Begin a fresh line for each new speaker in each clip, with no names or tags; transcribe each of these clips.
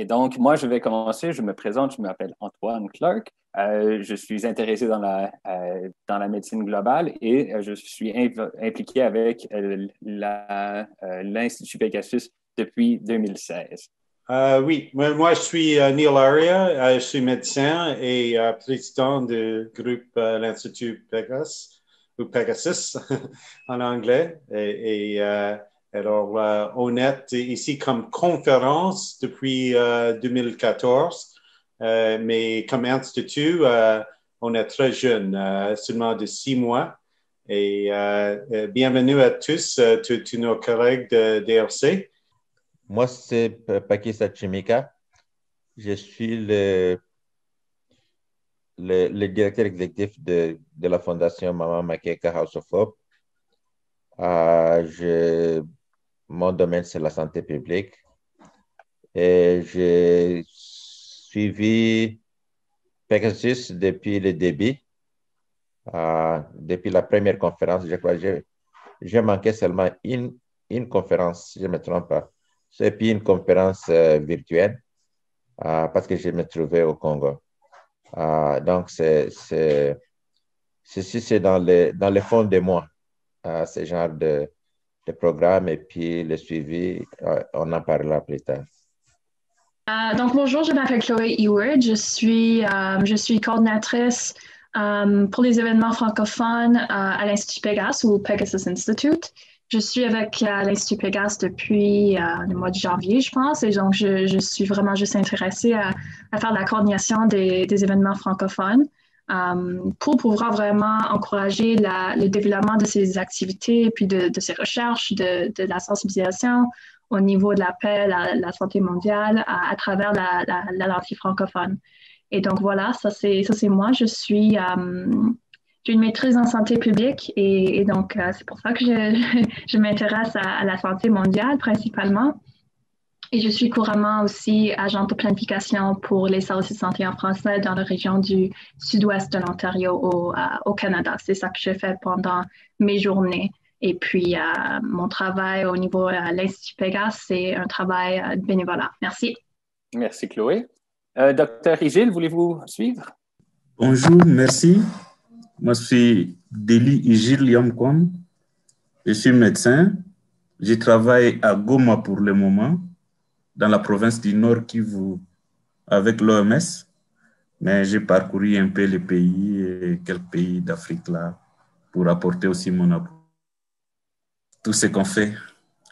Et donc, moi, je vais commencer. Je me présente, je m'appelle Antoine Clark. Je suis intéressé dans la médecine globale et je suis impliqué avec l'Institut Pegasus depuis 2016.
Oui, moi, je suis Neil Aria, je suis médecin et président du groupe l'Institut Pegasus, ou Pegasus en anglais. Alors, on est ici comme conférence depuis 2014, mais comme institut, on est très jeune, seulement de 6 mois. Et bienvenue à tous nos collègues de DRC.
Moi, c'est Paki Sachimika. Je suis le directeur exécutif de la fondation Maman Makeka House of Hope. Mon domaine, c'est la santé publique. Et j'ai suivi Pegasus depuis le début. Depuis la première conférence, je crois que j'ai manqué seulement une conférence, si je ne me trompe pas. Et puis une conférence virtuelle parce que je me trouvais au Congo. Donc, ceci, c'est dans le fond de moi, ce genre de programme. Et puis le suivi, on en parlera plus tard.
Donc, bonjour, je m'appelle Chloé Eward. Je suis coordinatrice pour les événements francophones à l'Institut Pegasus ou Pegasus Institute. Je suis avec l'Institut Pegasus depuis le mois de janvier, je pense, et donc je suis vraiment juste intéressée à faire la coordination des événements francophones pour pouvoir vraiment encourager le développement de ces activités et puis de ces recherches, de la sensibilisation au niveau de la paix, la santé mondiale à travers la lentille francophone. Et donc voilà, ça c'est moi. J'ai une maîtrise en santé publique et donc c'est pour ça que je m'intéresse à la santé mondiale principalement. Et je suis couramment aussi agente de planification pour les services de santé en français dans la région du sud-ouest de l'Ontario au Canada. C'est ça que je fais pendant mes journées. Et puis, mon travail au niveau de l'Institut Pegasus, c'est un travail de bénévolat. Merci.
Merci, Chloé. Docteur Igil, voulez-vous suivre?
Bonjour, merci. Moi, je suis Deli Igil Yamkwam. Je suis médecin. Je travaille à Goma pour le moment, dans la province du Nord Kivu, avec l'OMS. Mais j'ai parcouru un peu les pays et quelques pays d'Afrique là pour apporter aussi mon apport. Tout ce qu'on fait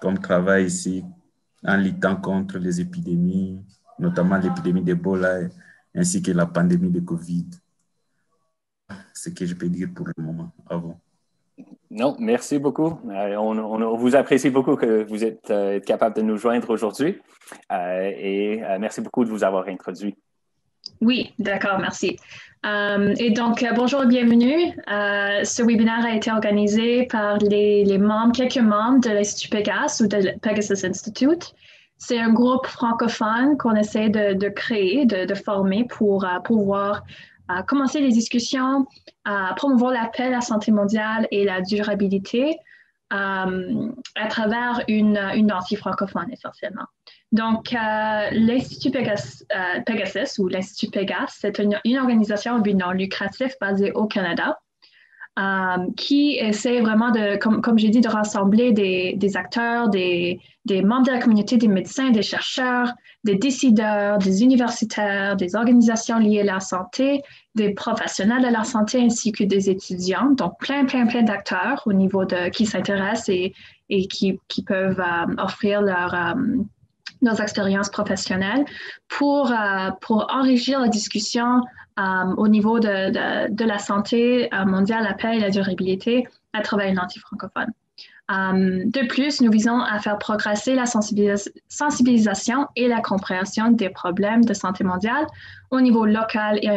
comme travail ici en luttant contre les épidémies, notamment l'épidémie d'Ebola ainsi que la pandémie de Covid. C'est ce que je peux dire pour le moment. Avant.
Non, merci beaucoup. On vous apprécie beaucoup que vous êtes capable de nous joindre aujourd'hui et merci beaucoup de vous avoir introduit.
Oui, d'accord, merci. Et donc, bonjour et bienvenue. Ce webinaire a été organisé par quelques membres de l'Institut Pegasus ou de Pegasus Institute. C'est un groupe francophone qu'on essaie de créer, de former pour pouvoir commencer les discussions, promouvoir la paix, la santé mondiale et la durabilité à travers une lentille francophone essentiellement. Donc, l'Institut Pegasus ou l'Institut Pegasus, c'est une organisation à but non lucratif basée au Canada qui essaie vraiment comme j'ai dit, de rassembler des acteurs, des membres de la communauté, des médecins, des chercheurs, des décideurs, des universitaires, des organisations liées à la santé, des professionnels de la santé ainsi que des étudiants. Donc, plein d'acteurs au niveau qui s'intéressent et qui peuvent offrir leurs expériences professionnelles pour enrichir la discussion au niveau de la santé mondiale, la paix et la durabilité à travers une lentille francophone. De plus, nous visons à faire progresser la sensibilisation et la compréhension des problèmes de santé mondiale au niveau local et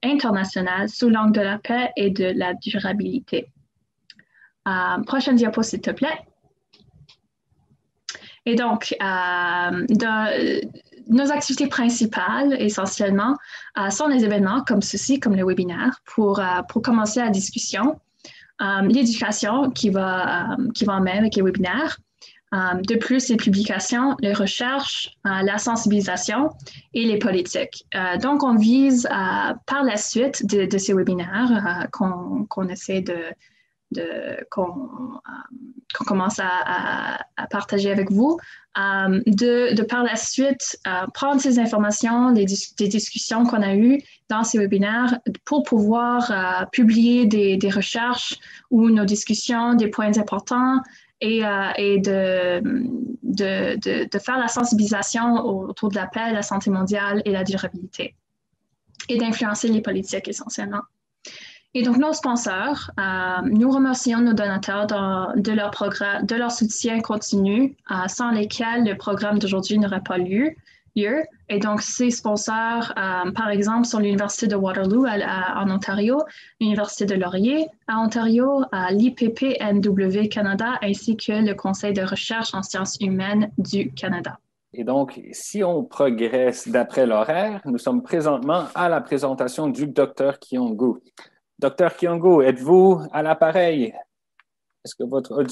international sous l'angle de la paix et de la durabilité. Prochaine diapo, s'il te plaît. Et donc, nos activités principales, essentiellement, sont les événements comme ceci, comme le webinaire, pour commencer la discussion, l'éducation qui va en même avec les webinaires, De plus, les publications, les recherches, la sensibilisation et les politiques. Donc, on vise par la suite de ces webinaires qu'on essaie qu'on commence à partager avec vous, de par la suite prendre ces informations, des discussions qu'on a eues dans ces webinaires pour pouvoir publier des recherches ou nos discussions, des points importants et de faire la sensibilisation autour de la paix, la santé mondiale et la durabilité et d'influencer les politiques essentiellement. Et donc, nos sponsors, nous remercions nos donateurs de leur soutien continu, sans lesquels le programme d'aujourd'hui n'aurait pas lieu. Et donc, ces sponsors, par exemple, sont l'Université de Waterloo en Ontario, l'Université de Laurier à Ontario, l'IPPNW Canada, ainsi que le Conseil de recherche en sciences humaines du Canada.
Et donc, si on progresse d'après l'horaire, nous sommes présentement à la présentation du Dr Kiongu. Dr Kiongu, êtes-vous à l'appareil? Est-ce que votre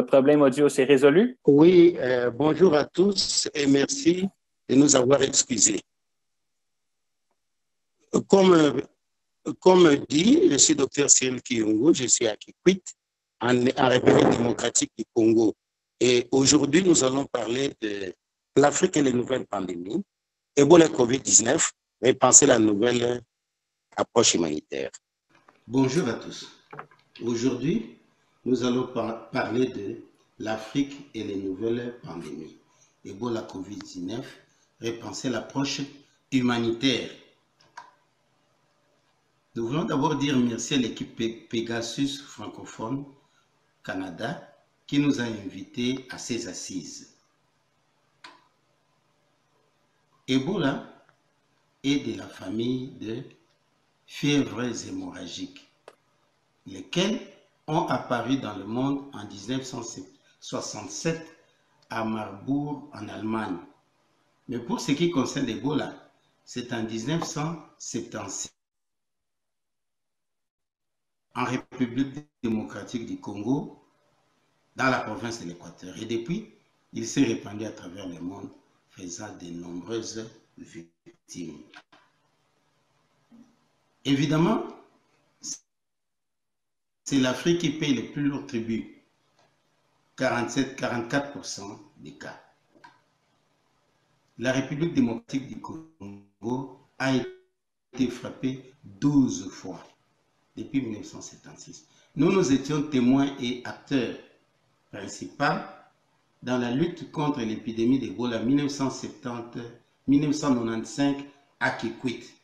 problème audio s'est résolu?
Oui, bonjour à tous et merci de nous avoir excusés. Comme dit, je suis Dr Cyril Kiongu, je suis à Kikwit, en République démocratique du Congo. Et aujourd'hui, nous allons parler de l'Afrique et les nouvelles pandémies, Ebola COVID-19, et penser la nouvelle approche humanitaire.
Bonjour à tous. Aujourd'hui, nous allons parler de l'Afrique et les nouvelles pandémies. Ebola COVID-19, repenser l'approche humanitaire. Nous voulons d'abord dire merci à l'équipe Pegasus francophone Canada qui nous a invités à ces assises. Ebola est de la famille de fièvres hémorragiques, lesquelles ont apparu dans le monde en 1967 à Marbourg, en Allemagne. Mais pour ce qui concerne l'Ebola, c'est en 1976 en République démocratique du Congo, dans la province de l'Équateur. Et depuis, il s'est répandu à travers le monde, faisant de nombreuses victimes. Évidemment, c'est l'Afrique qui paye le plus lourd tribut, 44% des cas. La République démocratique du Congo a été frappée 12 fois depuis 1976. Nous étions témoins et acteurs principaux dans la lutte contre l'épidémie d'Ebola 1995 à Kikwit.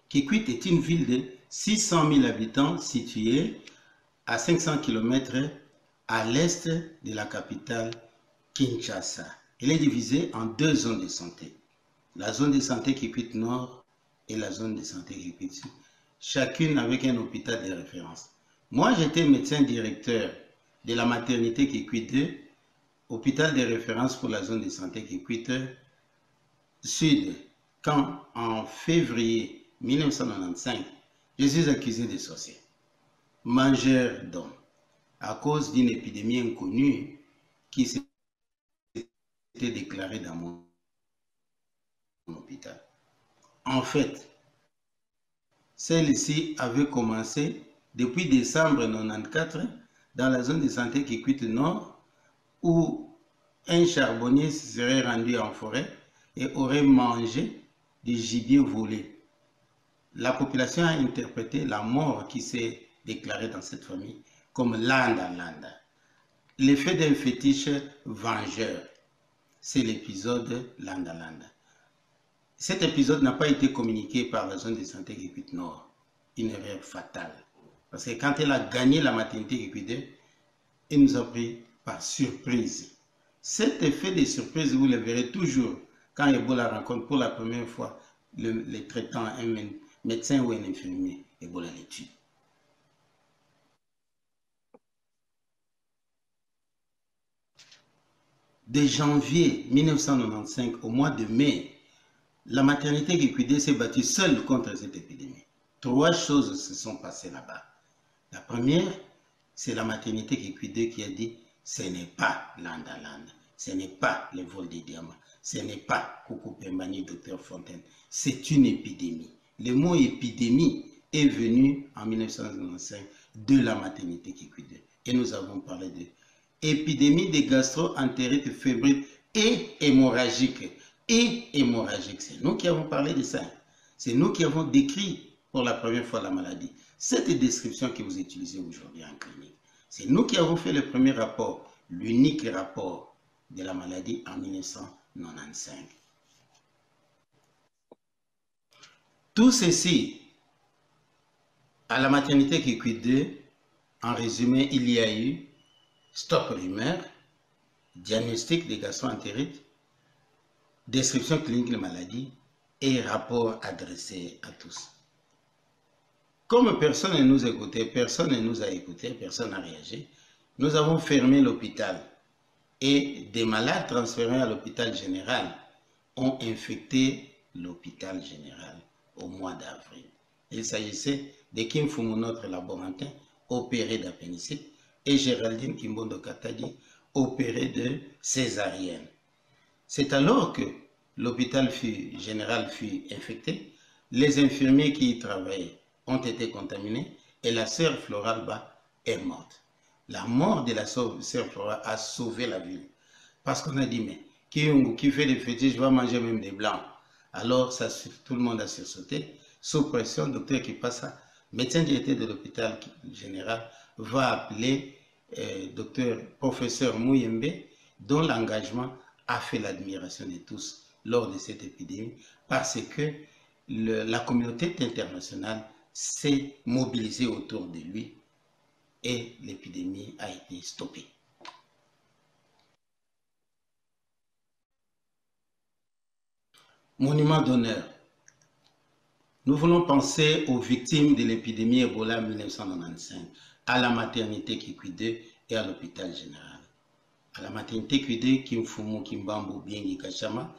Kikwit est une ville de 600 000 habitants située à 500 km à l'est de la capitale Kinshasa. Elle est divisée en deux zones de santé. La zone de santé Kikwit Nord et la zone de santé Kikwit Sud, chacune avec un hôpital de référence. Moi, j'étais médecin directeur de la maternité Kikwit 2, hôpital de référence pour la zone de santé Kikwit Sud, quand en février 1995, je suis accusé de sorcier, mangeur d'hommes, à cause d'une épidémie inconnue qui s'était déclarée dans mon hôpital. En fait, celle-ci avait commencé depuis décembre 1994 dans la zone de santé Kikwit Nord, où un charbonnier se serait rendu en forêt et aurait mangé du gibier volé. La population a interprété la mort qui s'est déclarée dans cette famille comme Landa Landa. L'effet d'un fétiche vengeur, c'est l'épisode Landa Landa. Cet épisode n'a pas été communiqué par la zone de santé Kikwit Nord. Une erreur fatale. Parce que quand elle a gagné la maternité Kikwit 2, elle nous a pris par surprise. Cet effet de surprise, vous le verrez toujours quand Ebola rencontre pour la première fois les traitants, un médecin ou un infirmier. Ebola les tue. De janvier 1995 au mois de mai, la maternité Kikwit 2 s'est battue seule contre cette épidémie. 3 choses se sont passées là-bas. La première, c'est la maternité Kikwit qui a dit ce n'est pas Landa, ce n'est pas le vol des diamants, ce n'est pas Koukou Pembani, Dr Fontaine, c'est une épidémie. Le mot épidémie est venu en 1995 de la maternité Kikwit. Et nous avons parlé de épidémie de gastro-entérite fébrile et hémorragique. C'est nous qui avons parlé de ça. C'est nous qui avons décrit pour la première fois la maladie. Cette description que vous utilisez aujourd'hui en clinique, c'est nous qui avons fait le premier rapport, l'unique rapport de la maladie en 1995. Tout ceci, à la maternité Kikwit 2, en résumé, il y a eu stop rumeur, diagnostic des gastro-entérites, description clinique de maladie et rapport adressé à tous. Comme personne ne nous écoutait, personne ne nous a écouté, personne n'a réagi, nous avons fermé l'hôpital et des malades transférés à l'hôpital général ont infecté l'hôpital général au mois d'avril. Il s'agissait de Kim Fumu, notre laborantin, opéré d'appendicite, et Géraldine Kimbondo Katadi, opéré de césarienne. C'est alors que l'hôpital général fut infecté, les infirmiers qui y travaillaient ont été contaminés et la sœur Floralba est morte. La mort de la sœur Flora a sauvé la ville. Parce qu'on a dit, mais qui fait des fétiches va manger même des blancs. Alors ça, tout le monde a sursauté. Sous pression, docteur Kipassa, médecin directeur de l'hôpital général, va appeler professeur Mouyembe, dont l'engagement a fait l'admiration de tous lors de cette épidémie, parce que la communauté internationale s'est mobilisée autour de lui et l'épidémie a été stoppée. Monument d'honneur. Nous voulons penser aux victimes de l'épidémie Ebola 1995, à la maternité Kikwit 2 et à l'hôpital général. À la maternité Kikwit 2, Kimfumu, Kimbambo, Biengi, Kachama,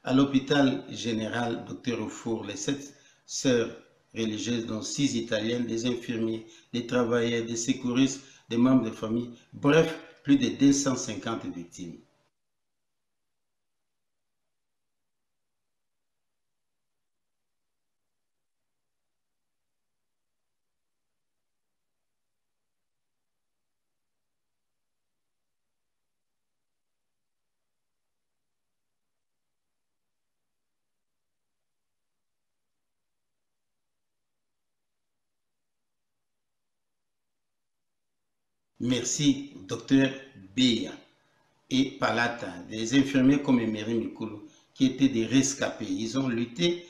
à l'hôpital général Dr Ofour, les 7 sœurs religieuses, dont 6 italiennes, des infirmiers, des travailleurs, des secouristes, des membres de famille, bref, plus de 250 victimes. Merci, docteur Beya et Palata, des infirmiers comme Emery Mikulu, qui étaient des rescapés. Ils ont lutté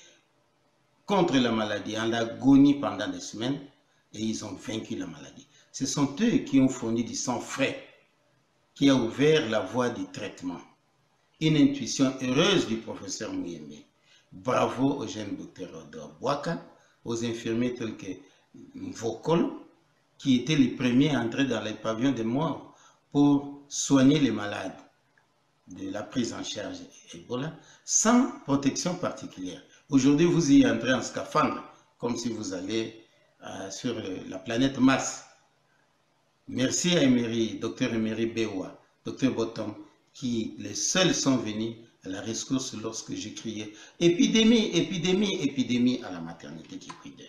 contre la maladie en agonie pendant des semaines et ils ont vaincu la maladie. Ce sont eux qui ont fourni du sang frais, qui a ouvert la voie du traitement. Une intuition heureuse du professeur Mouyembe. Bravo au jeune docteur Odor Bouaka, aux infirmiers tels que Mvokolo, qui étaient les premiers à entrer dans les pavillons de mort pour soigner les malades de la prise en charge Ebola sans protection particulière. Aujourd'hui, vous y entrez en scaphandre, comme si vous allez sur la planète Mars. Merci à Emery, Dr Emery Bewa, Dr Bottom, qui les seuls sont venus à la rescousse lorsque j'ai crié « Épidémie, épidémie, épidémie » à la maternité Kikwit 2.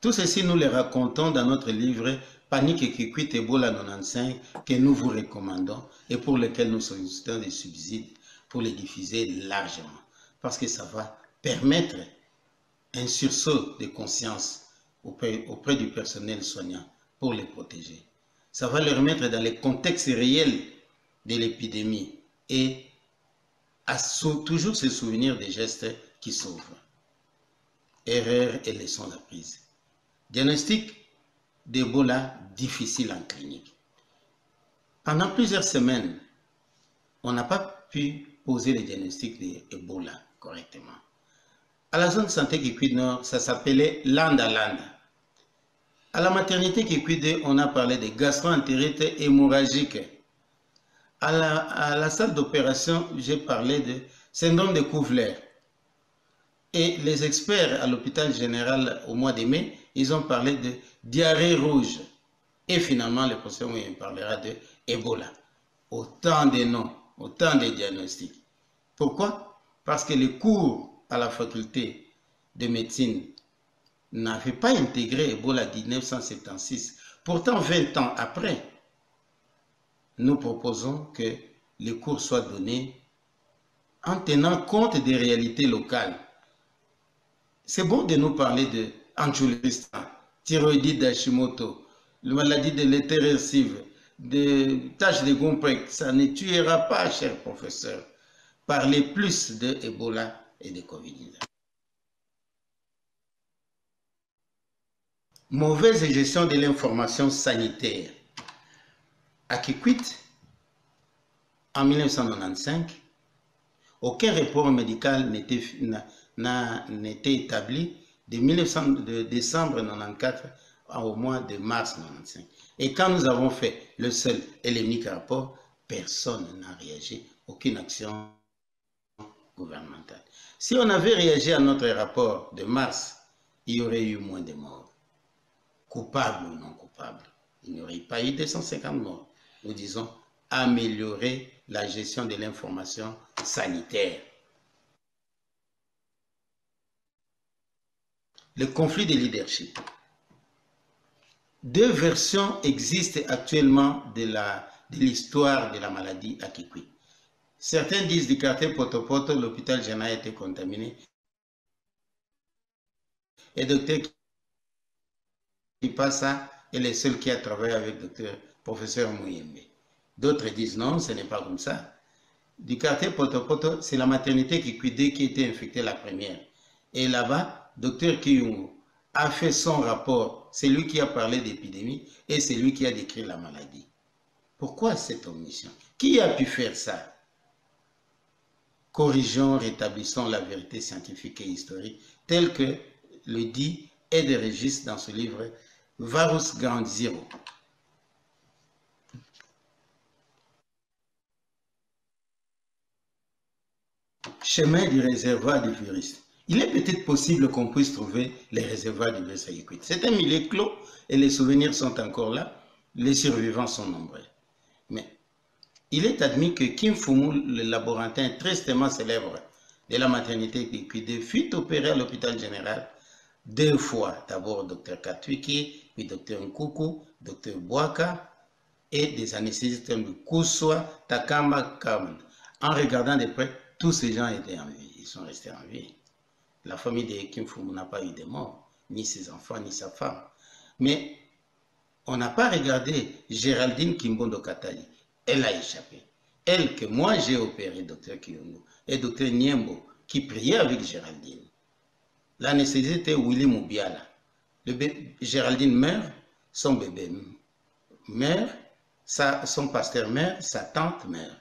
Tout ceci, nous les racontons dans notre livre « Panique et Kikwit Ebola 95 » que nous vous recommandons et pour lequel nous sollicitons des subsides pour les diffuser largement. Parce que ça va permettre un sursaut de conscience auprès du personnel soignant pour les protéger. Ça va leur mettre dans les contextes réels de l'épidémie et à toujours se souvenir des gestes qui sauvent. Erreurs et leçons apprises. Diagnostic d'Ebola difficile en clinique. Pendant plusieurs semaines, on n'a pas pu poser le diagnostic d'Ebola correctement. À la zone de santé Kikwit Nord, ça s'appelait Landa. À la maternité Kikwit 2, on a parlé de gastro-entérite hémorragique. À la salle d'opération, j'ai parlé de syndrome de Kouvler. Et les experts à l'hôpital général au mois de mai ils ont parlé de diarrhée rouge. Et finalement, le professeur Mouyembe parlera de Ebola. Autant de noms, autant de diagnostics. Pourquoi? Parce que les cours à la faculté de médecine n'avaient pas intégré Ebola 1976. Pourtant, 20 ans après, nous proposons que les cours soient donnés en tenant compte des réalités locales. C'est bon de nous parler de Anchulistan, thyroïdite d'Hashimoto, la maladie de l'hétérosive, de taches de Gomprek. Ça ne tuera pas, cher professeur. Parlez plus de Ebola et de Covid-19. Mauvaise gestion de l'information sanitaire. À Kikwit, en 1995, aucun rapport médical n'était établi de décembre 1994 au mois de mars 1995. Et quand nous avons fait le seul et l'unique rapport, personne n'a réagi, aucune action gouvernementale. Si on avait réagi à notre rapport de mars, il y aurait eu moins de morts. Coupables ou non coupables, il n'y aurait pas eu 250 morts. Nous disons améliorer la gestion de l'information sanitaire. Le conflit de leadership. Deux versions existent actuellement de l'histoire de la maladie à Kikwit. Certains disent du quartier Potopoto, l'hôpital général a été contaminé. Et docteur Kipasa est le seul qui a travaillé avec professeur Mouyembe. D'autres disent non, ce n'est pas comme ça. Du quartier Potopoto, c'est la maternité Kikwit qui était infectée la première. Et là-bas, docteur Kiyungu a fait son rapport. C'est lui qui a parlé d'épidémie et c'est lui qui a décrit la maladie. Pourquoi cette omission? Qui a pu faire ça? Corrigeons, rétablissons la vérité scientifique et historique, telle que le dit Ed Regis dans ce livre Varus Ground Zero. Chemin du réservoir du virus. Il est peut-être possible qu'on puisse trouver les réservoirs du virus à Kikwit. C'est un milieu clos et les souvenirs sont encore là. Les survivants sont nombreux. Mais il est admis que Kim Fumu, le laborantin tristement célèbre de la maternité Kikwit, fut opéré à l'hôpital général 2 fois. D'abord Dr Katwiki, puis Dr Nkuku, Dr Bouaka et des anesthésistes comme Kuswa, Takamba, Kamen. En regardant de près, tous ces gens étaient en vie. Ils sont restés en vie. La famille de Kim Fumu n'a pas eu de mort, ni ses enfants, ni sa femme. Mais on n'a pas regardé Géraldine Kimbondo Katali. Elle a échappé. Elle que moi j'ai opéré, Dr Kiyungu, et Dr Niembo, qui priait avec Géraldine. L'anesthésiste était Willy Moubiala. Géraldine meurt, son bébé meurt, son pasteur meurt, sa tante meurt.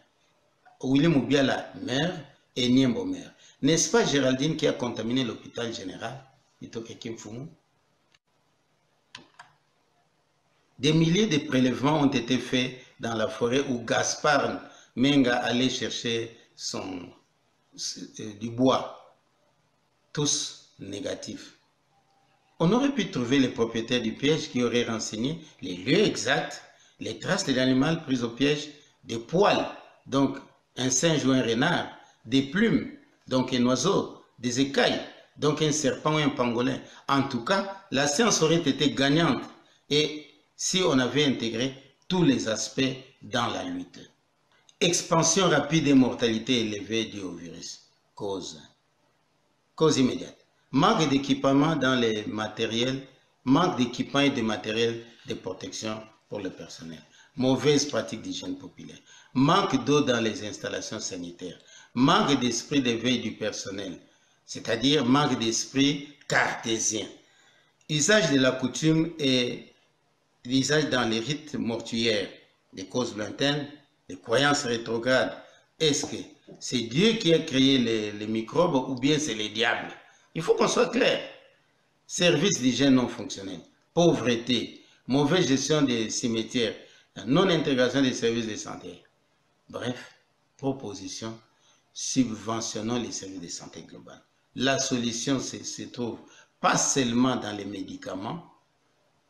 Willy Moubiala meurt et Niembo meurt. N'est-ce pas Géraldine qui a contaminé l'hôpital général plutôt que Kim Fumu? Des milliers de prélèvements ont été faits dans la forêt où Gaspard Menga allait chercher du bois. Tous négatifs. On aurait pu trouver les propriétaires du piège qui auraient renseigné les lieux exacts, les traces de l'animal pris au piège, des poils, donc un singe ou un renard, des plumes, donc un oiseau, des écailles, donc un serpent ou un pangolin. En tout cas, la science aurait été gagnante et si on avait intégré tous les aspects dans la lutte. Expansion rapide et mortalité élevée due au virus. Cause immédiate. Manque d'équipement dans les matériels, manque d'équipement et de matériel de protection pour le personnel. Mauvaise pratique d'hygiène populaire. Manque d'eau dans les installations sanitaires. Manque d'esprit d'éveil du personnel, c'est-à-dire manque d'esprit cartésien. Usage de la coutume et l'usage dans les rites mortuaires, des causes lointaines, les croyances rétrogrades. Est-ce que c'est Dieu qui a créé les microbes ou bien c'est les diables? Il faut qu'on soit clair. Service d'hygiène non fonctionnel, pauvreté, mauvaise gestion des cimetières, non-intégration des services de santé. Bref, proposition, subventionnons les services de santé globale. La solution se trouve pas seulement dans les médicaments,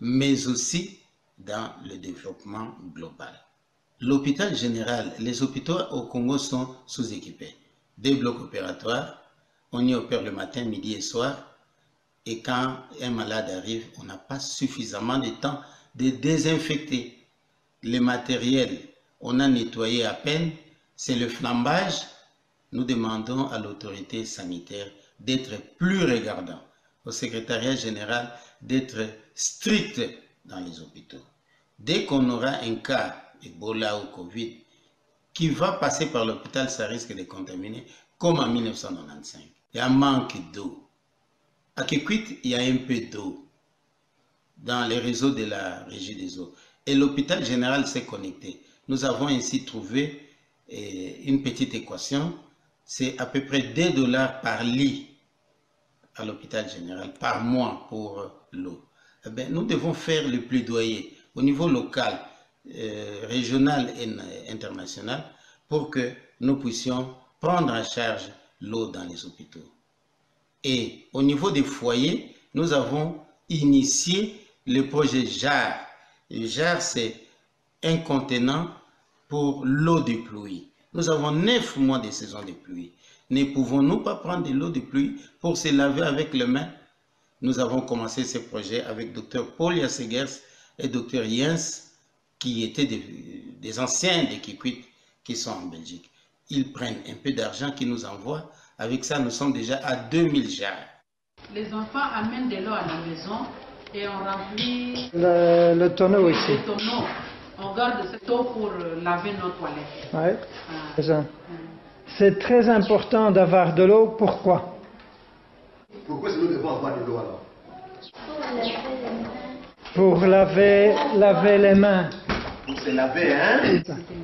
mais aussi dans le développement global. L'hôpital général, les hôpitaux au Congo sont sous-équipés. Des blocs opératoires, on y opère le matin, midi et soir, et quand un malade arrive, on n'a pas suffisamment de temps de désinfecter. Les matériels, on a nettoyé à peine, c'est le flambage. Nous demandons à l'autorité sanitaire d'être plus regardant, au secrétariat général d'être strict dans les hôpitaux. Dès qu'on aura un cas Ebola ou Covid qui va passer par l'hôpital, ça risque de contaminer comme en 1995. Il y a un manque d'eau. À Kikwit, il y a un peu d'eau dans les réseaux de la Régie des eaux. Et l'hôpital général s'est connecté. Nous avons ainsi trouvé une petite équation. C'est à peu près 2 $ par lit à l'hôpital général par mois pour l'eau. Eh bien, nous devons faire le plaidoyer au niveau local, régional et international pour que nous puissions prendre en charge l'eau dans les hôpitaux. Et au niveau des foyers, nous avons initié le projet JAR. Le JAR, c'est un contenant pour l'eau de pluie. Nous avons 9 mois de saison de pluie. Ne pouvons-nous pas prendre de l'eau de pluie pour se laver avec les mains? Nous avons commencé ce projet avec Dr Paul Yassegers et Dr Jens, qui étaient des anciens de Kikwit qui sont en Belgique. Ils prennent un peu d'argent qu'ils nous envoient. Avec ça, nous sommes déjà à 2000 jars.
Les enfants amènent de l'eau à la maison et on remplit
le tonneau ici.
Le tonneau. On garde cette eau pour laver nos toilettes.
Oui. C'est très important d'avoir de l'eau. Pourquoi?
Pourquoi nous devons avoir de l'eau alors?
Pour laver les mains.
Pour se laver, hein?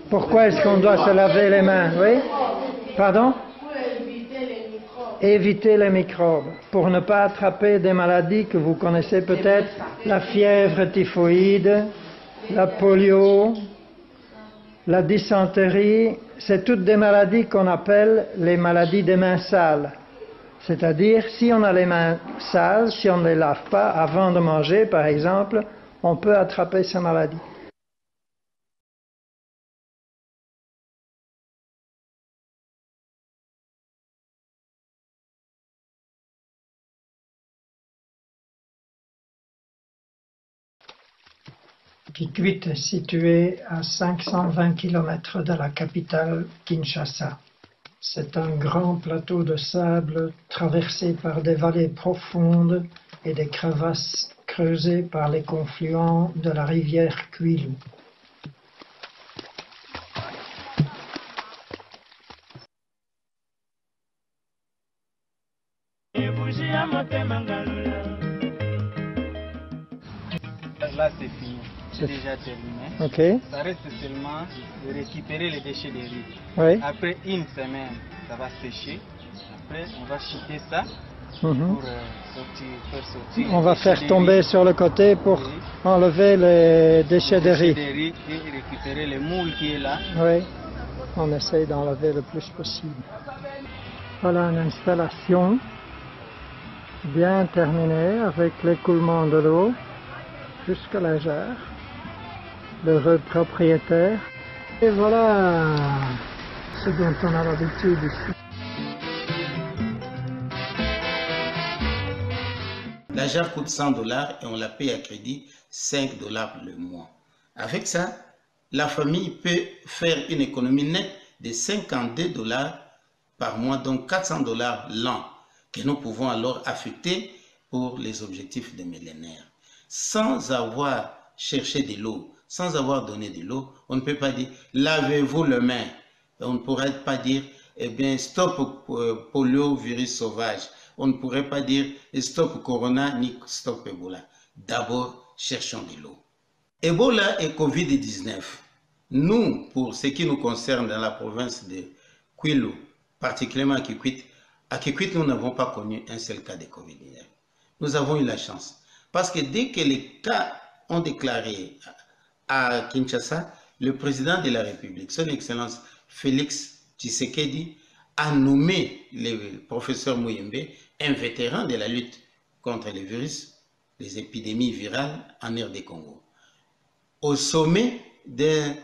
Pourquoi est-ce qu'on doit se laver les mains? Oui? Pardon?
Pour éviter les microbes.
Éviter les microbes. Pour ne pas attraper des maladies que vous connaissez peut-être, la fièvre typhoïde, la polio, la dysenterie. C'est toutes des maladies qu'on appelle les maladies des mains sales. C'est-à-dire, si on a les mains sales, si on ne les lave pas avant de manger, par exemple, on peut attraper ces maladies. Kikwit est situé à 520 km de la capitale Kinshasa. C'est un grand plateau de sable traversé par des vallées profondes et des crevasses creusées par les confluents de la rivière Kwilu.
Là, c'est fini. C'est déjà terminé.
Okay.
Ça reste seulement de récupérer les déchets de riz.
Oui.
Après une semaine, ça va sécher. Après, on va chiquer ça pour faire sortir.
On va faire tomber sur le côté pour enlever les déchets de riz.
Et récupérer le moule qui est là.
Oui. On essaye d'enlever le plus possible. Voilà une installation bien terminée avec l'écoulement de l'eau jusqu'à la jarre. L'heureux propriétaire. Et voilà ce dont on a l'habitude ici.
La jarre coûte 100 $ et on la paye à crédit 5 $ le mois. Avec ça, la famille peut faire une économie nette de 52 $ par mois, donc 400 $ l'an, que nous pouvons alors affecter pour les objectifs des millénaires. Sans avoir cherché de l'eau, sans avoir donné de l'eau, on ne peut pas dire lavez-vous les mains. On ne pourrait pas dire eh bien stop polio virus sauvage. On ne pourrait pas dire stop corona ni stop Ebola. D'abord, cherchons de l'eau. Ebola et Covid-19. Nous, pour ce qui nous concerne dans la province de Kwilu, particulièrement à Kikwit, nous n'avons pas connu un seul cas de Covid-19. Nous avons eu la chance. Parce que dès que les cas ont déclaré à Kinshasa, le président de la République, son Excellence Félix Tshisekedi, a nommé le professeur Muyembe un vétéran de la lutte contre les virus, les épidémies virales en RD Congo. Au sommet d'un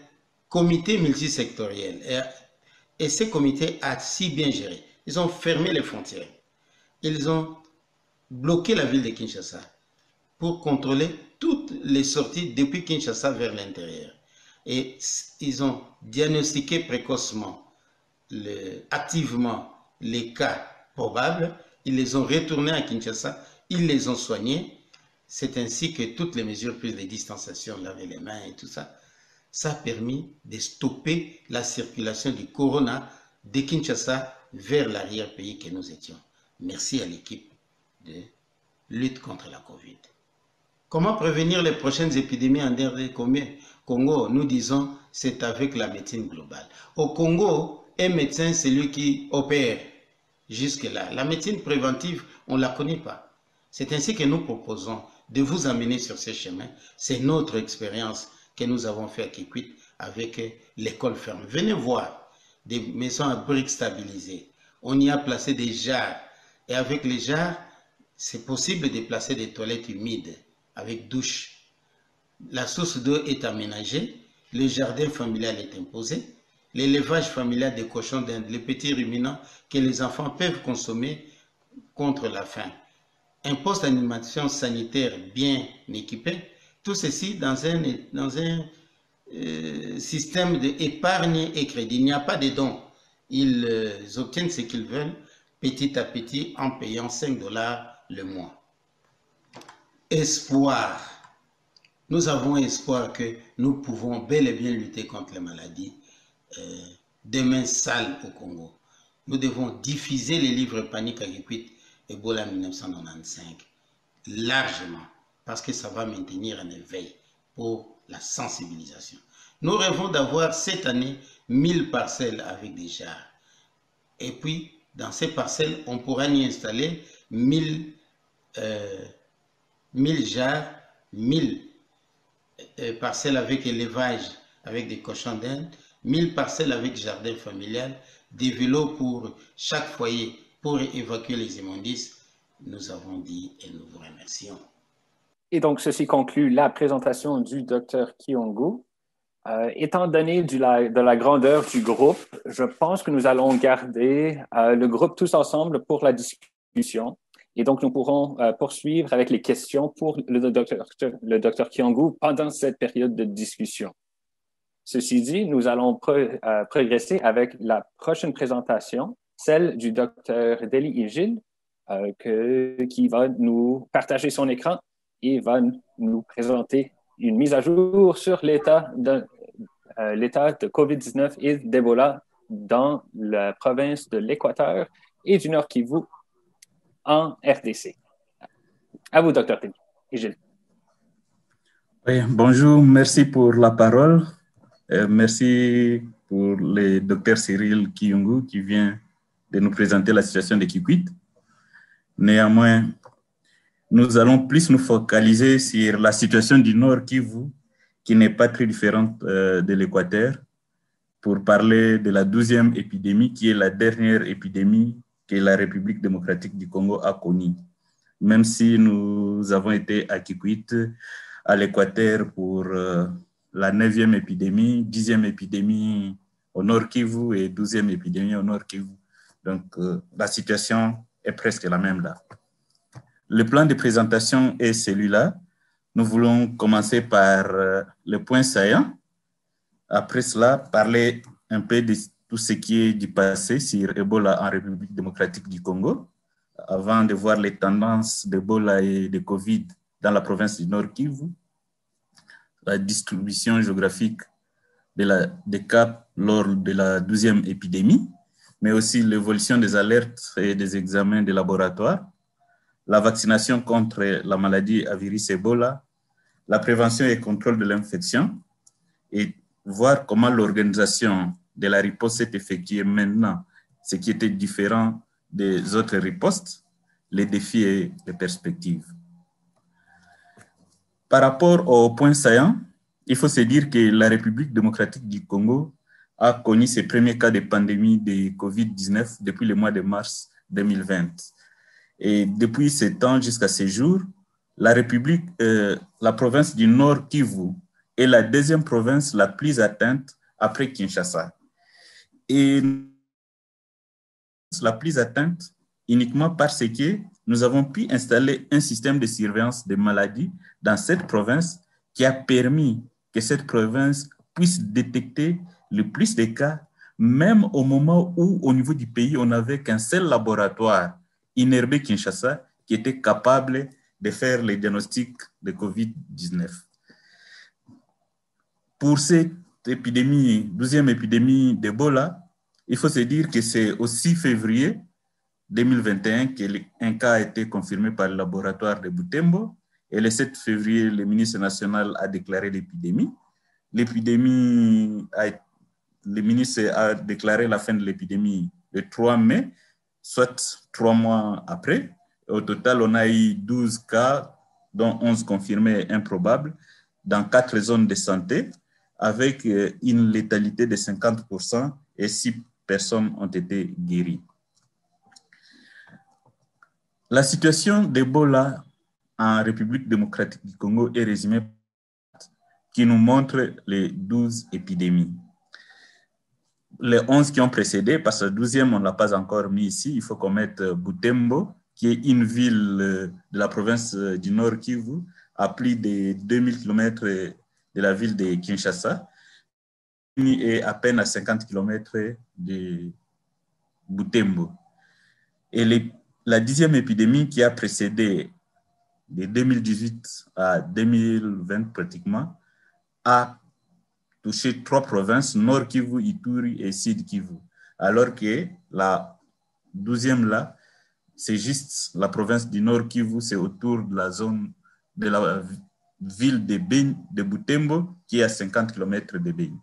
comité multisectoriel. Et ce comité a si bien géré. Ils ont fermé les frontières. Ils ont bloqué la ville de Kinshasa pour contrôler toutes les sorties depuis Kinshasa vers l'intérieur. Et ils ont diagnostiqué précocement, activement les cas probables. Ils les ont retournés à Kinshasa. Ils les ont soignés. C'est ainsi que toutes les mesures prises de distanciation, laver les mains et tout ça, ça a permis de stopper la circulation du corona de Kinshasa vers l'arrière-pays que nous étions. Merci à l'équipe de lutte contre la Covid. Comment prévenir les prochaines épidémies en RD Congo? Nous disons, c'est avec la médecine globale. Au Congo, un médecin, c'est lui qui opère. Jusque-là, la médecine préventive, on ne la connaît pas. C'est ainsi que nous proposons de vous amener sur ces chemins. C'est notre expérience que nous avons fait à Kikwit avec l'école ferme. Venez voir des maisons à briques stabilisées. On y a placé des jarres. Et avec les jarres, c'est possible de placer des toilettes humides avec douche. La source d'eau est aménagée. Le jardin familial est imposé. L'élevage familial des cochons d'Inde, les petits ruminants que les enfants peuvent consommer contre la faim. Un poste d'animation sanitaire bien équipé. Tout ceci dans un système d'épargne et crédit. Il n'y a pas de dons. Ils obtiennent ce qu'ils veulent petit à petit en payant $5 le mois. Espoir. Nous avons espoir que nous pouvons bel et bien lutter contre les maladies des mains sales au Congo. Nous devons diffuser les livres Panique à Kikwit Ebola 1995 largement, parce que ça va maintenir un éveil pour la sensibilisation. Nous rêvons d'avoir cette année 1000 parcelles avec des jarres. Et puis, dans ces parcelles, on pourra y installer 1000 jarres, 1000 parcelles avec élevage, avec des cochons d'Inde, 1000 parcelles avec jardin familial, des vélos pour chaque foyer pour évacuer les immondices. Nous avons dit et nous vous remercions.
Et donc, ceci conclut la présentation du Dr Kiongu. Étant donné de la grandeur du groupe, je pense que nous allons garder le groupe tous ensemble pour la discussion. Et donc, nous pourrons poursuivre avec les questions pour le Dr Kiongu pendant cette période de discussion. Ceci dit, nous allons progresser avec la prochaine présentation, celle du Dr Deli Ijil, qui va nous partager son écran et va nous présenter une mise à jour sur l'état de COVID-19 et d'Ebola dans la province de l'Équateur et du Nord Kivu en RDC. À vous, Dr Ijil.
Oui, bonjour, merci pour la parole. Merci pour le Dr Cyril Kiongu qui vient de nous présenter la situation de Kikwit. Néanmoins, nous allons plus nous focaliser sur la situation du Nord Kivu, qui n'est pas très différente de l'Équateur, pour parler de la 12e épidémie, qui est la dernière épidémie que la République démocratique du Congo a connue. Même si nous avons été à Kikwit, à l'Équateur, pour la 9e épidémie, 10e épidémie au Nord Kivu et 12e épidémie au Nord Kivu. Donc, la situation est presque la même là. Le plan de présentation est celui-là. Nous voulons commencer par le point saillant. Après cela, parler un peu de tout ce qui est du passé sur Ebola en République démocratique du Congo, avant de voir les tendances d'Ebola et de Covid dans la province du Nord Kivu, la distribution géographique des cas lors de la 12e épidémie, mais aussi l'évolution des alertes et des examens de laboratoire, la vaccination contre la maladie à virus Ebola, la prévention et contrôle de l'infection, et voir comment l'organisation de la riposte s'est effectuée maintenant, ce qui était différent des autres ripostes, les défis et les perspectives. Par rapport au point saillant, il faut se dire que la République démocratique du Congo a connu ses premiers cas de pandémie de COVID-19 depuis le mois de mars 2020. Et depuis ce temps jusqu'à ces jours, la province du Nord Kivu est la deuxième province la plus atteinte après Kinshasa. Et la plus atteinte uniquement parce que nous avons pu installer un système de surveillance des maladies dans cette province qui a permis que cette province puisse détecter le plus de cas, même au moment où, au niveau du pays, on n'avait qu'un seul laboratoire, INRB Kinshasa, qui était capable de faire les diagnostics de COVID-19. Pour cette épidémie, 12e épidémie d'Ebola, il faut se dire que c'est au 6 février 2021 qu'un cas a été confirmé par le laboratoire de Butembo. Et le 7 février, le ministre national a déclaré l'épidémie. Le ministre a déclaré la fin de l'épidémie le 3 mai, soit 3 mois après. Au total, on a eu 12 cas, dont 11 confirmés et improbables, dans 4 zones de santé, avec une létalité de 50% et 6 personnes ont été guéries. La situation d'Ebola en République démocratique du Congo est résumée qui nous montre les 12 épidémies. Les 11 qui ont précédé, parce que la 12e, on ne l'a pas encore mis ici, il faut qu'on mette Butembo, qui est une ville de la province du Nord Kivu, à plus de 2000 km de la ville de Kinshasa, et à peine à 50 km de Butembo. Et la 10e épidémie qui a précédé de 2018 à 2020 pratiquement a touché 3 provinces, Nord Kivu, Ituri et Sud Kivu. Alors que la 12e là, c'est juste la province du Nord Kivu, c'est autour de la zone de la ville de Butembo qui est à 50 km de Beni.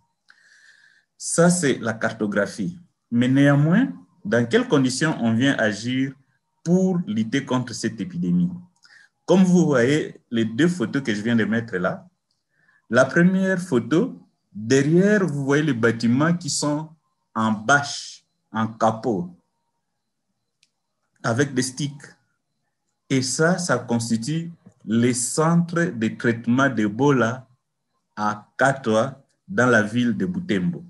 Ça, c'est la cartographie. Mais néanmoins, dans quelles conditions on vient agir pour lutter contre cette épidémie? Comme vous voyez les 2 photos que je viens de mettre là, la première photo, derrière, vous voyez les bâtiments qui sont en bâche, en capot, avec des sticks. Et ça constitue les centres de traitement d'Ebola à Katwa, dans la ville de Butembo.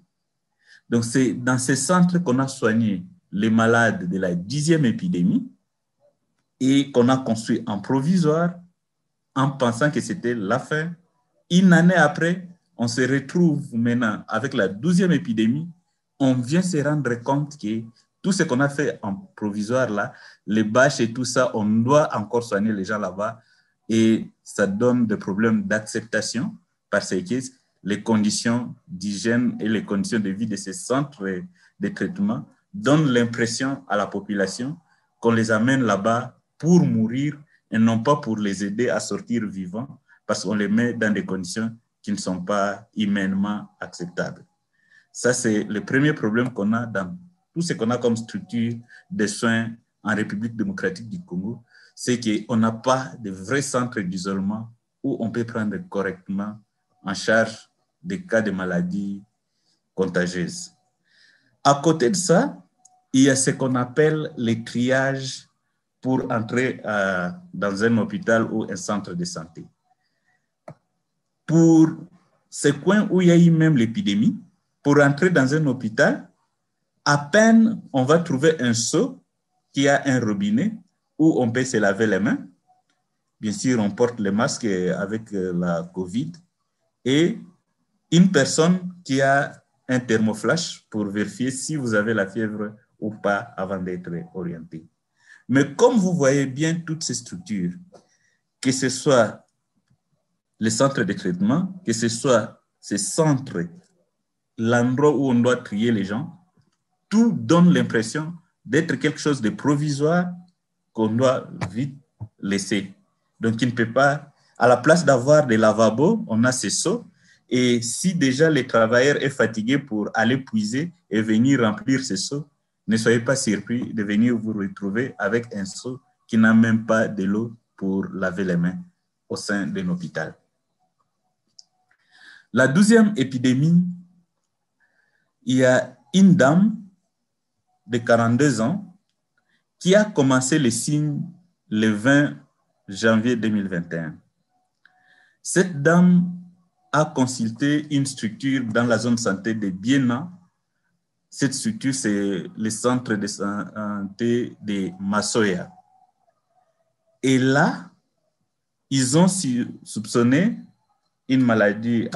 Donc, c'est dans ces centres qu'on a soigné les malades de la 10e épidémie et qu'on a construit en provisoire en pensant que c'était la fin. Une année après, on se retrouve maintenant avec la 12e épidémie. On vient se rendre compte que tout ce qu'on a fait en provisoire là, les bâches et tout ça, on doit encore soigner les gens là-bas et ça donne des problèmes d'acceptation parce que les conditions d'hygiène et les conditions de vie de ces centres de traitement donnent l'impression à la population qu'on les amène là-bas pour mourir et non pas pour les aider à sortir vivants parce qu'on les met dans des conditions qui ne sont pas humainement acceptables. Ça, c'est le premier problème qu'on a dans tout ce qu'on a comme structure de soins en République démocratique du Congo, c'est qu'on n'a pas de vrais centres d'isolement où on peut prendre correctement en charge des cas de maladies contagieuses. À côté de ça, il y a ce qu'on appelle les triages pour entrer dans un hôpital ou un centre de santé. Pour ce coin où il y a eu même l'épidémie, pour entrer dans un hôpital, à peine on va trouver un seau qui a un robinet où on peut se laver les mains. Bien sûr, on porte le masque avec la COVID et une personne qui a un thermoflash pour vérifier si vous avez la fièvre ou pas avant d'être orienté. Mais comme vous voyez bien toutes ces structures, que ce soit les centres de traitement, que ce soit ces centres, l'endroit où on doit trier les gens, tout donne l'impression d'être quelque chose de provisoire qu'on doit vite laisser. Donc, il ne peut pas, à la place d'avoir des lavabos, on a ces seaux. Et si déjà le travailleur est fatigué pour aller puiser et venir remplir ces seaux, ne soyez pas surpris de venir vous retrouver avec un seau qui n'a même pas de l'eau pour laver les mains au sein d'un hôpital. La 12e épidémie, il y a une dame de 42 ans qui a commencé les signes le 20 janvier 2021. Cette dame a consulté une structure dans la zone de santé de Biena. Cette structure, c'est le centre de santé de Masoya. Et là, ils ont soupçonné une maladie,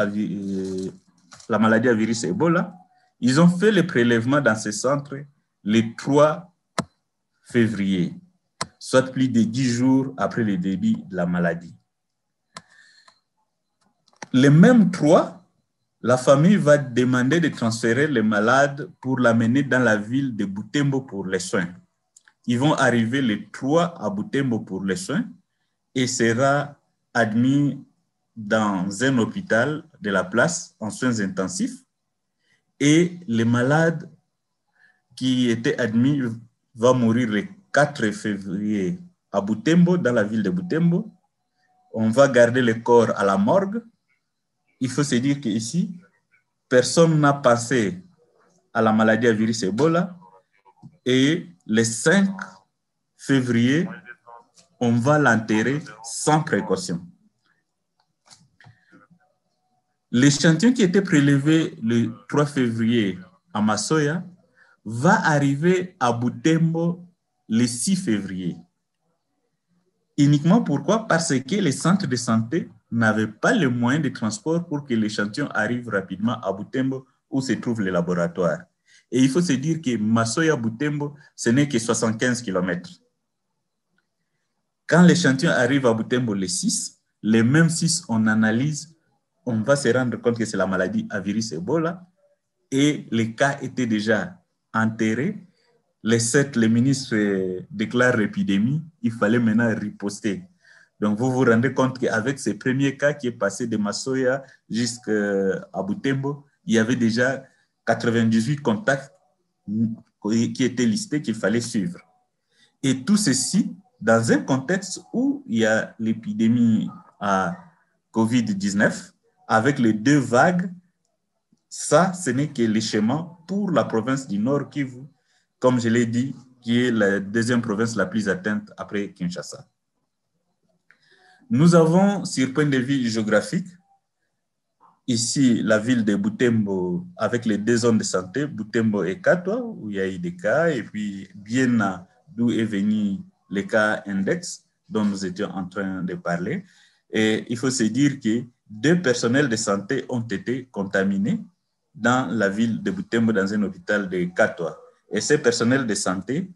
la maladie à virus Ebola. Ils ont fait le prélèvement dans ce centre le 3 février, soit plus de 10 jours après le début de la maladie. Le même 3, la famille va demander de transférer les malades pour l'amener dans la ville de Butembo pour les soins. Ils vont arriver le 3 à Butembo pour les soins et sera admis dans un hôpital de la place en soins intensifs. Et les malades qui étaient admis vont mourir le 4 février à Butembo, dans la ville de Butembo. On va garder le corps à la morgue. Il faut se dire qu'ici, personne n'a passé à la maladie à virus Ebola. Et le 5 février, on va l'enterrer sans précaution. L'échantillon qui était prélevé le 3 février à Masoya va arriver à Butembo le 6 février. Uniquement pourquoi? Parce que les centres de santé n'avaient pas les moyens de transport pour que l'échantillon arrive rapidement à Butembo où se trouve le laboratoire. Et il faut se dire que Masoya-Butembo, ce n'est que 75 km. Quand l'échantillon arrive à Butembo le 6, les mêmes 6, on analyse, on va se rendre compte que c'est la maladie à virus Ebola et les cas étaient déjà enterrés. Le 7, le ministre déclare l'épidémie, il fallait maintenant riposter. Donc vous vous rendez compte qu'avec ces premiers cas qui est passé de Masoya jusqu'à Butembo, il y avait déjà 98 contacts qui étaient listés qu'il fallait suivre. Et tout ceci dans un contexte où il y a l'épidémie à COVID-19, avec les 2 vagues, ça, ce n'est que le schéma pour la province du Nord Kivu, comme je l'ai dit, qui est la deuxième province la plus atteinte après Kinshasa. Nous avons, sur point de vue géographique, ici la ville de Butembo avec les 2 zones de santé, Butembo et Katwa, où il y a eu des cas, et puis Biena, d'où est venu les cas index dont nous étions en train de parler. Et il faut se dire que 2 personnels de santé ont été contaminés dans la ville de Butembo, dans un hôpital de Katwa. Et ces personnels de santé,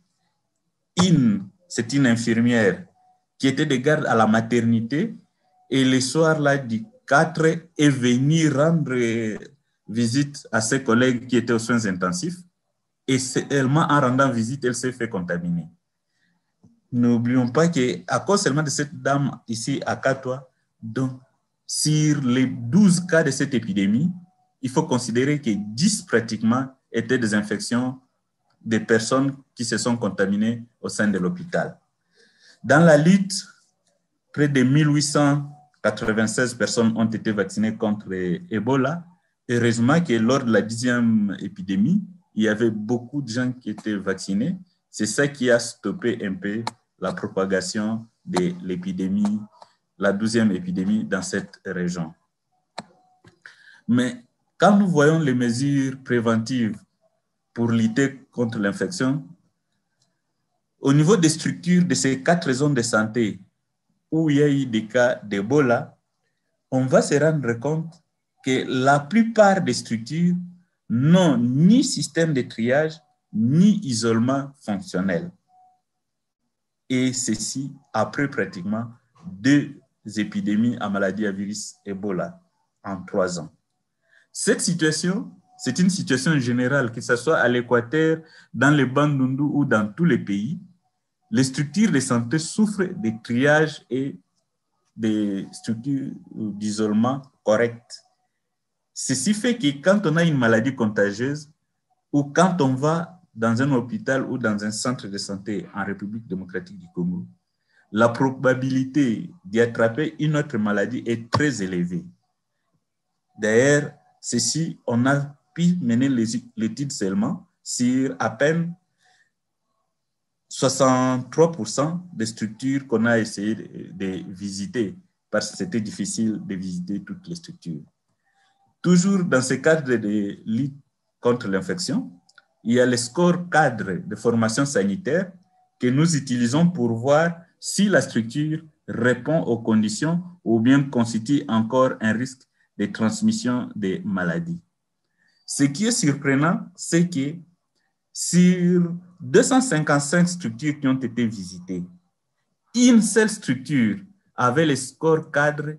c'est une infirmière qui était de garde à la maternité et le soir-là du 4 est venue rendre visite à ses collègues qui étaient aux soins intensifs et seulement en rendant visite, elle s'est fait contaminer. N'oublions pas qu'à cause seulement de cette dame ici à Katwa, donc sur les 12 cas de cette épidémie, il faut considérer que 10 pratiquement étaient des infections des personnes qui se sont contaminées au sein de l'hôpital. Dans la lutte, près de 1896 personnes ont été vaccinées contre Ebola. Heureusement que lors de la 10e épidémie, il y avait beaucoup de gens qui étaient vaccinés. C'est ça qui a stoppé un peu la propagation de l'épidémie, la 12e épidémie dans cette région. Mais quand nous voyons les mesures préventives pour lutter contre l'infection, au niveau des structures de ces 4 zones de santé où il y a eu des cas d'Ebola, on va se rendre compte que la plupart des structures n'ont ni système de triage, ni isolement fonctionnel. Et ceci après pratiquement 2 épidémies à maladie à virus Ebola en 3 ans. Cette situation, c'est une situation générale, que ce soit à l'Équateur, dans les Bandundu ou dans tous les pays. Les structures de santé souffrent de triage et des structures d'isolement correctes. Ceci fait que quand on a une maladie contagieuse ou quand on va dans un hôpital ou dans un centre de santé en République démocratique du Congo, la probabilité d'y attraper une autre maladie est très élevée. D'ailleurs, ceci, on a pu mener l'étude seulement sur à peine 63% des structures qu'on a essayé de visiter, parce que c'était difficile de visiter toutes les structures. Toujours dans ce cadre de lutte contre l'infection, il y a les scores cadres de formation sanitaire que nous utilisons pour voir si la structure répond aux conditions ou bien constitue encore un risque de transmission des maladies. Ce qui est surprenant, c'est que sur 255 structures qui ont été visitées, une seule structure avait les scores cadres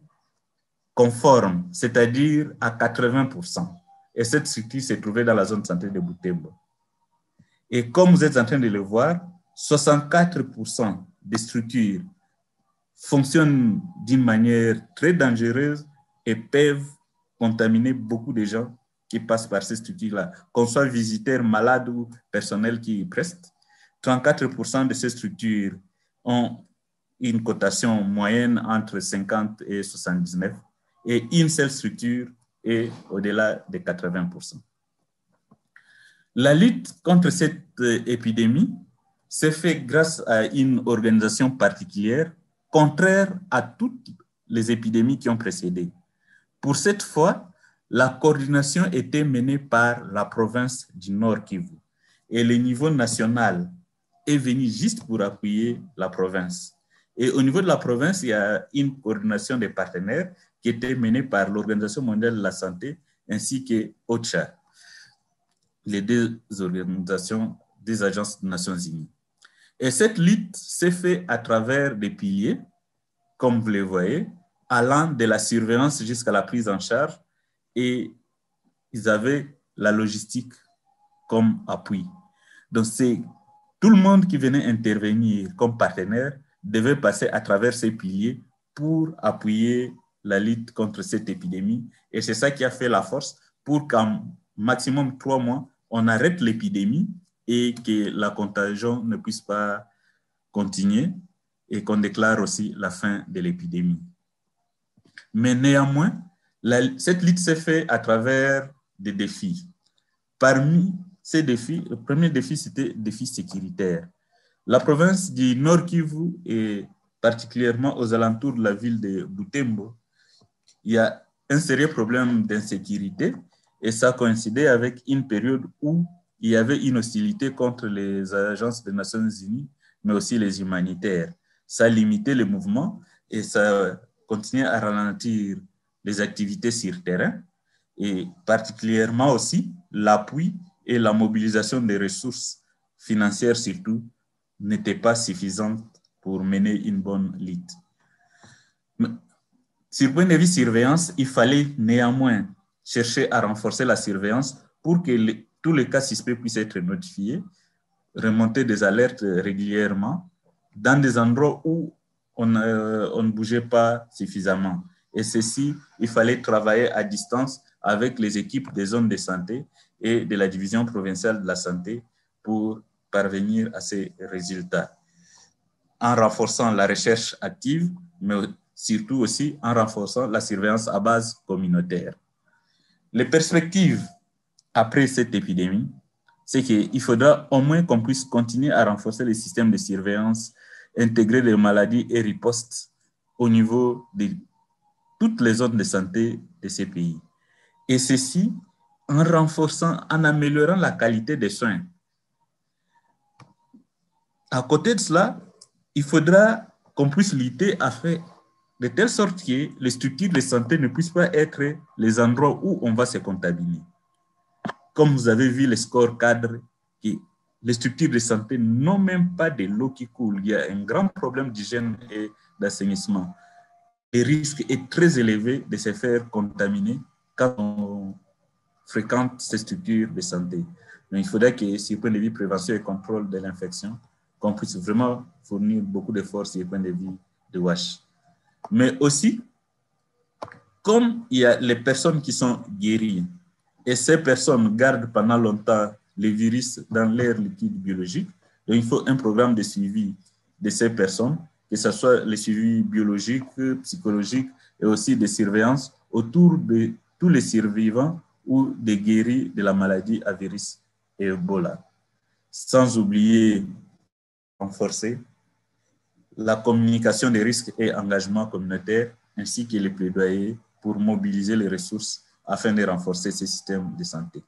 conformes, c'est-à-dire à 80%. Et cette structure se trouvait dans la zone de santé de Butembo. Et comme vous êtes en train de le voir, 64% des structures fonctionnent d'une manière très dangereuse et peuvent contaminer beaucoup de gens qui passent par ces structures-là, qu'on soit visiteurs, malades ou personnel qui y prestent. 34% de ces structures ont une cotation moyenne entre 50 et 79, et une seule structure est au-delà de 80%. La lutte contre cette épidémie s'est faite grâce à une organisation particulière, contraire à toutes les épidémies qui ont précédé. Pour cette fois, la coordination était menée par la province du Nord Kivu et le niveau national est venu juste pour appuyer la province. Et au niveau de la province, il y a une coordination des partenaires qui était menée par l'Organisation mondiale de la santé ainsi que OCHA, les deux organisations des agences des Nations Unies. Et cette lutte s'est faite à travers des piliers, comme vous les voyez, allant de la surveillance jusqu'à la prise en charge, et ils avaient la logistique comme appui. Donc, c'est tout le monde qui venait intervenir comme partenaire devait passer à travers ces piliers pour appuyer la lutte contre cette épidémie. Et c'est ça qui a fait la force pour qu'en maximum 3 mois, on arrête l'épidémie et que la contagion ne puisse pas continuer et qu'on déclare aussi la fin de l'épidémie. Mais néanmoins, cette lutte s'est faite à travers des défis. Parmi ces défis, le premier défi, c'était le défi sécuritaire. La province du Nord Kivu et particulièrement aux alentours de la ville de Butembo, il y a un sérieux problème d'insécurité et ça coïncidait avec une période où il y avait une hostilité contre les agences des Nations Unies, mais aussi les humanitaires. Ça limitait les mouvements et ça continuait à ralentir les activités sur terrain et particulièrement aussi l'appui et la mobilisation des ressources financières surtout n'étaient pas suffisantes pour mener une bonne lutte. Sur le point de vue surveillance, il fallait néanmoins chercher à renforcer la surveillance pour que tous les cas suspects puissent être notifiés, remonter des alertes régulièrement dans des endroits où on ne bougeait pas suffisamment. Et ceci, il fallait travailler à distance avec les équipes des zones de santé et de la division provinciale de la santé pour parvenir à ces résultats, en renforçant la recherche active, mais surtout aussi en renforçant la surveillance à base communautaire. Les perspectives après cette épidémie, c'est qu'il faudra au moins qu'on puisse continuer à renforcer les systèmes de surveillance, intégrer les maladies et ripostes au niveau de toutes les zones de santé de ces pays. Et ceci en renforçant, en améliorant la qualité des soins. À côté de cela, il faudra qu'on puisse lutter à faire de telle sorte que les structures de santé ne puissent pas être les endroits où on va se contaminer. Comme vous avez vu les scores cadres, les structures de santé n'ont même pas de l'eau qui coule. Il y a un grand problème d'hygiène et d'assainissement. Le risque est très élevé de se faire contaminer quand on fréquente ces structures de santé. Donc, il faudrait que, sur le point de vue prévention et contrôle de l'infection, qu'on puisse vraiment fournir beaucoup d'efforts sur le point de vue de WASH. Mais aussi, comme il y a les personnes qui sont guéries, et ces personnes gardent pendant longtemps les virus dans l'air liquide biologique, donc il faut un programme de suivi de ces personnes, que ce soit le suivi biologique, psychologique, et aussi de surveillance autour de tous les survivants ou des guéris de la maladie à virus et Ebola. Sans oublier renforcée, la communication des risques et engagements communautaires, ainsi que les plaidoyers pour mobiliser les ressources afin de renforcer ces systèmes de santé.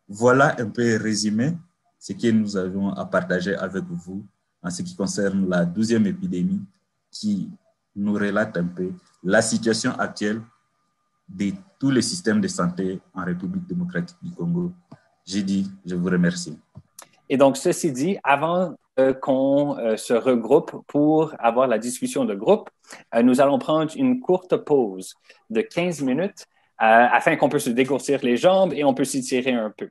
Voilà un peu résumé ce que nous avons à partager avec vous en ce qui concerne la 12e épidémie qui nous relate un peu la situation actuelle de tous les systèmes de santé en République démocratique du Congo. J'ai dit, je vous remercie.
Et donc, ceci dit, avant qu'on se regroupe pour avoir la discussion de groupe, nous allons prendre une courte pause de 15 minutes afin qu'on puisse se dégourdir les jambes et on peut s'étirer un peu.